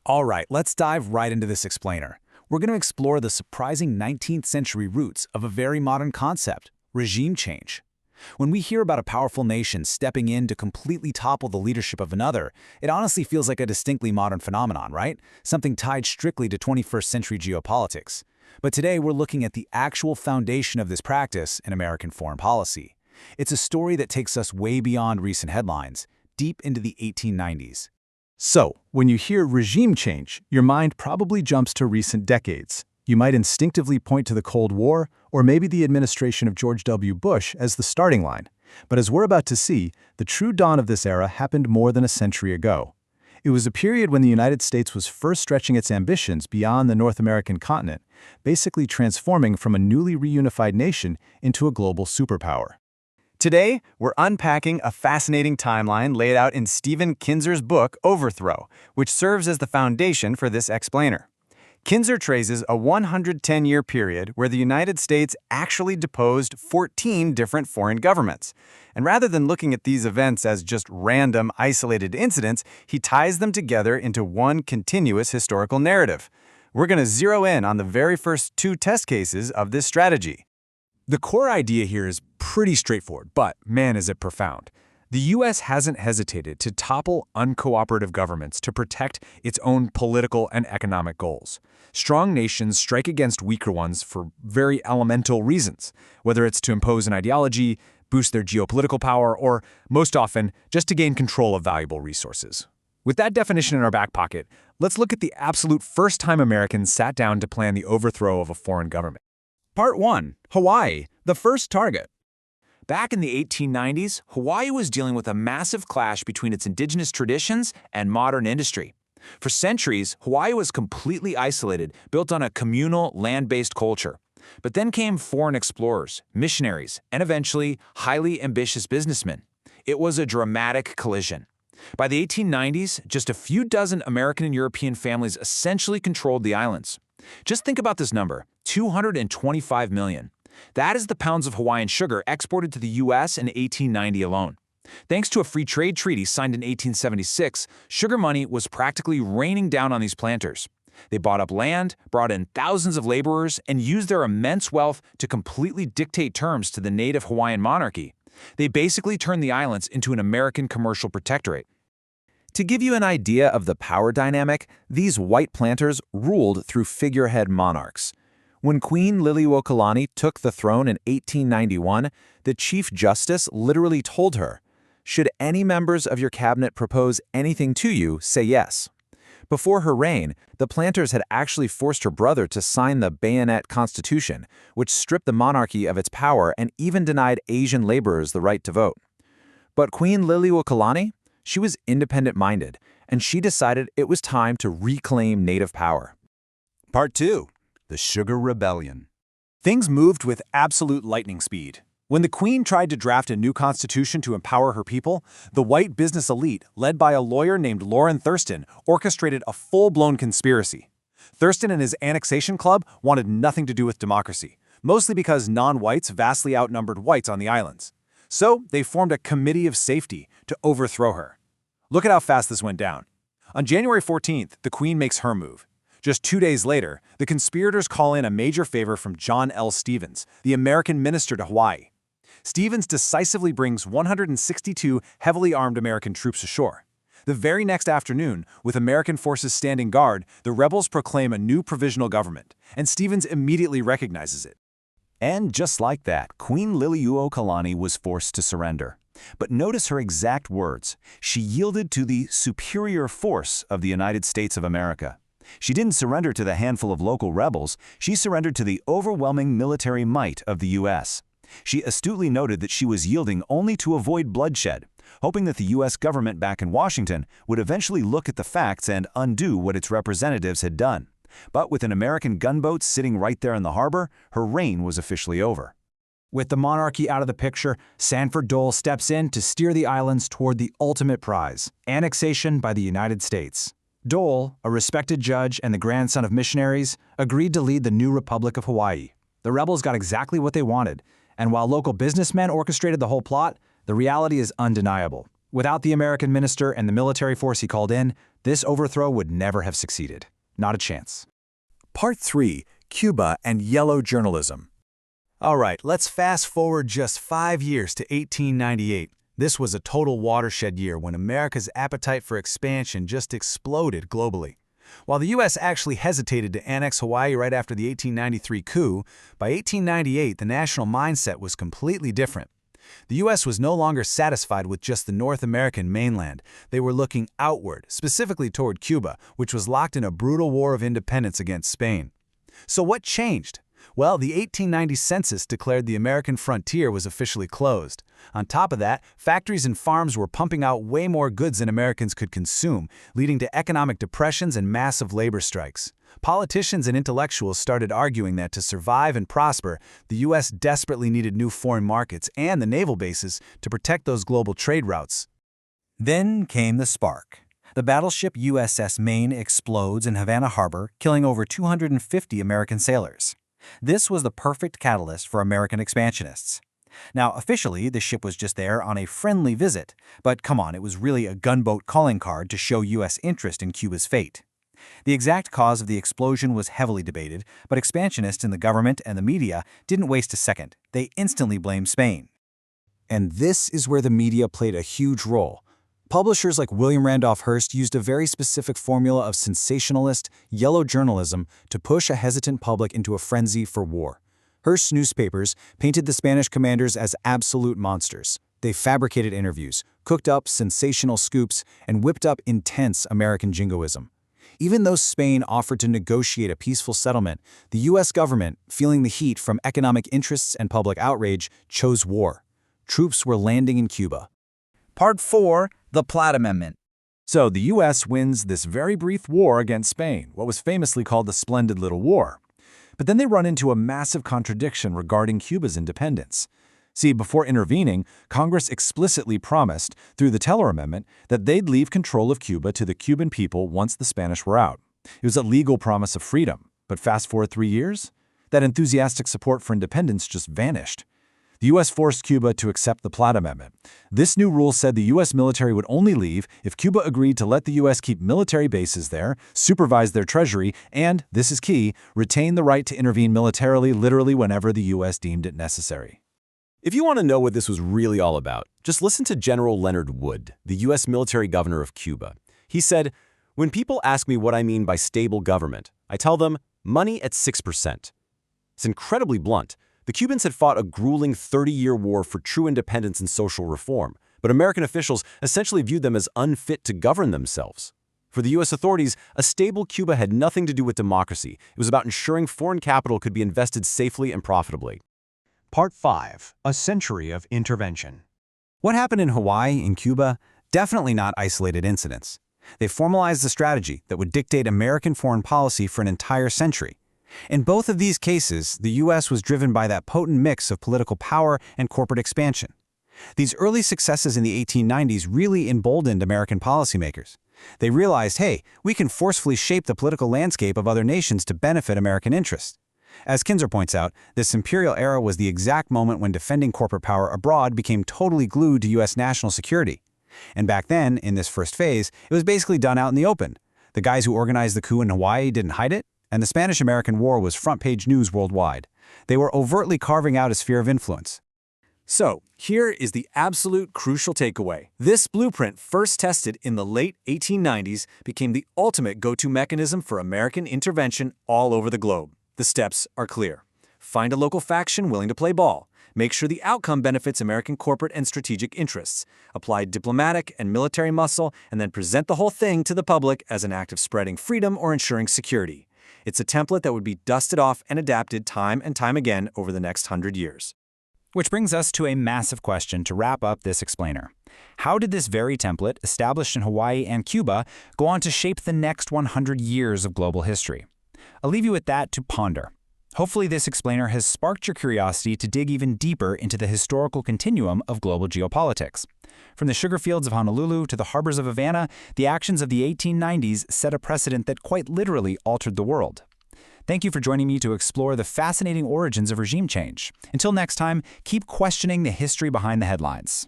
All right, let's dive right into this explainer. We're going to explore the surprising 19th century roots of a very modern concept, regime change. When we hear about a powerful nation stepping in to completely topple the leadership of another, it honestly feels like a distinctly modern phenomenon, right? Something tied strictly to 21st century geopolitics. But today we're looking at the actual foundation of this practice in American foreign policy. It's a story that takes us way beyond recent headlines, deep into the 1890s. So, when you hear regime change, your mind probably jumps to recent decades. You might instinctively point to the Cold War, or maybe the administration of George W. Bush as the starting line. But as we're about to see, the true dawn of this era happened more than a century ago. It was a period when the United States was first stretching its ambitions beyond the North American continent, basically transforming from a newly reunified nation into a global superpower. Today, we're unpacking a fascinating timeline laid out in Stephen Kinzer's book, Overthrow, which serves as the foundation for this explainer. Kinzer traces a 110-year period where the United States actually deposed 14 different foreign governments. And rather than looking at these events as just random, isolated incidents, he ties them together into one continuous historical narrative. We're going to zero in on the very first two test cases of this strategy. The core idea here is pretty straightforward, but man, is it profound. The U.S. hasn't hesitated to topple uncooperative governments to protect its own political and economic goals. Strong nations strike against weaker ones for very elemental reasons, whether it's to impose an ideology, boost their geopolitical power, or, most often, just to gain control of valuable resources. With that definition in our back pocket, let's look at the absolute first time Americans sat down to plan the overthrow of a foreign government. Part 1. Hawaii, the first target. Back in the 1890s, Hawaii was dealing with a massive clash between its indigenous traditions and modern industry. For centuries, Hawaii was completely isolated, built on a communal, land-based culture. But then came foreign explorers, missionaries, and eventually, highly ambitious businessmen. It was a dramatic collision. By the 1890s, just a few dozen American and European families essentially controlled the islands. Just think about this number, 225 million. That is the pounds of Hawaiian sugar exported to the U.S. in 1890 alone. Thanks to a free trade treaty signed in 1876, sugar money was practically raining down on these planters. They bought up land, brought in thousands of laborers, and used their immense wealth to completely dictate terms to the native Hawaiian monarchy. They basically turned the islands into an American commercial protectorate. To give you an idea of the power dynamic, these white planters ruled through figurehead monarchs. When Queen Liliuokalani took the throne in 1891, the Chief Justice literally told her, "Should any members of your cabinet propose anything to you, say yes." Before her reign, the planters had actually forced her brother to sign the Bayonet Constitution, which stripped the monarchy of its power and even denied Asian laborers the right to vote. But Queen Liliuokalani, she was independent-minded, and she decided it was time to reclaim native power. Part 2. The Sugar Rebellion. Things moved with absolute lightning speed. When the Queen tried to draft a new constitution to empower her people, the white business elite, led by a lawyer named Lawrence Thurston, orchestrated a full-blown conspiracy. Thurston and his annexation club wanted nothing to do with democracy, mostly because non-whites vastly outnumbered whites on the islands. So they formed a committee of safety to overthrow her. Look at how fast this went down. On January 14th, the Queen makes her move. Just 2 days later, the conspirators call in a major favor from John L. Stevens, the American minister to Hawaii. Stevens decisively brings 162 heavily armed American troops ashore. The very next afternoon, with American forces standing guard, the rebels proclaim a new provisional government, and Stevens immediately recognizes it. And just like that, Queen Liliuokalani was forced to surrender. But notice her exact words. She yielded to the superior force of the United States of America. She didn't surrender to the handful of local rebels, she surrendered to the overwhelming military might of the U.S. She astutely noted that she was yielding only to avoid bloodshed, hoping that the U.S. government back in Washington would eventually look at the facts and undo what its representatives had done. But with an American gunboat sitting right there in the harbor, her reign was officially over. With the monarchy out of the picture, Sanford Dole steps in to steer the islands toward the ultimate prize, annexation by the United States. Dole, a respected judge and the grandson of missionaries, agreed to lead the new Republic of Hawaii. The rebels got exactly what they wanted, and while local businessmen orchestrated the whole plot, the reality is undeniable. Without the American minister and the military force he called in, this overthrow would never have succeeded. Not a chance. Part 3. Cuba and Yellow Journalism. All right, let's fast forward just 5 years to 1898. This was a total watershed year when America's appetite for expansion just exploded globally. While the U.S. actually hesitated to annex Hawaii right after the 1893 coup, by 1898 the national mindset was completely different. The U.S. was no longer satisfied with just the North American mainland. They were looking outward, specifically toward Cuba, which was locked in a brutal war of independence against Spain. So what changed? Well, the 1890 census declared the American frontier was officially closed. On top of that, factories and farms were pumping out way more goods than Americans could consume, leading to economic depressions and massive labor strikes. Politicians and intellectuals started arguing that to survive and prosper, the U.S. desperately needed new foreign markets and the naval bases to protect those global trade routes. Then came the spark. The battleship USS Maine explodes in Havana Harbor, killing over 250 American sailors. This was the perfect catalyst for American expansionists. Now, officially, the ship was just there on a friendly visit, but come on, it was really a gunboat calling card to show U.S. interest in Cuba's fate. The exact cause of the explosion was heavily debated, but expansionists in the government and the media didn't waste a second. They instantly blamed Spain. And this is where the media played a huge role. Publishers like William Randolph Hearst used a very specific formula of sensationalist, yellow journalism to push a hesitant public into a frenzy for war. Hearst's newspapers painted the Spanish commanders as absolute monsters. They fabricated interviews, cooked up sensational scoops, and whipped up intense American jingoism. Even though Spain offered to negotiate a peaceful settlement, the U.S. government, feeling the heat from economic interests and public outrage, chose war. Troops were landing in Cuba. Part 4. The Platt Amendment. So the U.S. wins this very brief war against Spain, what was famously called the Splendid Little War. But then they run into a massive contradiction regarding Cuba's independence. See, before intervening, Congress explicitly promised, through the Teller Amendment, that they'd leave control of Cuba to the Cuban people once the Spanish were out. It was a legal promise of freedom. But fast forward 3 years, that enthusiastic support for independence just vanished. The U.S. forced Cuba to accept the Platt Amendment. This new rule said the U.S. military would only leave if Cuba agreed to let the U.S. keep military bases there, supervise their treasury, and, this is key, retain the right to intervene militarily literally whenever the U.S. deemed it necessary. If you want to know what this was really all about, just listen to General Leonard Wood, the U.S. military governor of Cuba. He said, "When people ask me what I mean by stable government, I tell them money at 6%. It's incredibly blunt. The Cubans had fought a grueling 30-year war for true independence and social reform, but American officials essentially viewed them as unfit to govern themselves. For the U.S. authorities, a stable Cuba had nothing to do with democracy. It was about ensuring foreign capital could be invested safely and profitably." Part 5. A Century of Intervention. What happened in Hawaii and Cuba? Definitely not isolated incidents. They formalized the strategy that would dictate American foreign policy for an entire century. In both of these cases, the U.S. was driven by that potent mix of political power and corporate expansion. These early successes in the 1890s really emboldened American policymakers. They realized, hey, we can forcefully shape the political landscape of other nations to benefit American interests. As Kinzer points out, this imperial era was the exact moment when defending corporate power abroad became totally glued to U.S. national security. And back then, in this first phase, it was basically done out in the open. The guys who organized the coup in Hawaii didn't hide it, and the Spanish-American War was front-page news worldwide. They were overtly carving out a sphere of influence. So, here is the absolute crucial takeaway. This blueprint, first tested in the late 1890s, became the ultimate go-to mechanism for American intervention all over the globe. The steps are clear. Find a local faction willing to play ball. Make sure the outcome benefits American corporate and strategic interests. Apply diplomatic and military muscle, and then present the whole thing to the public as an act of spreading freedom or ensuring security. It's a template that would be dusted off and adapted time and time again over the next 100 years. Which brings us to a massive question to wrap up this explainer. How did this very template, established in Hawaii and Cuba, go on to shape the next 100 years of global history? I'll leave you with that to ponder. Hopefully this explainer has sparked your curiosity to dig even deeper into the historical continuum of global geopolitics. From the sugar fields of Honolulu to the harbors of Havana, the actions of the 1890s set a precedent that quite literally altered the world. Thank you for joining me to explore the fascinating origins of regime change. Until next time, keep questioning the history behind the headlines.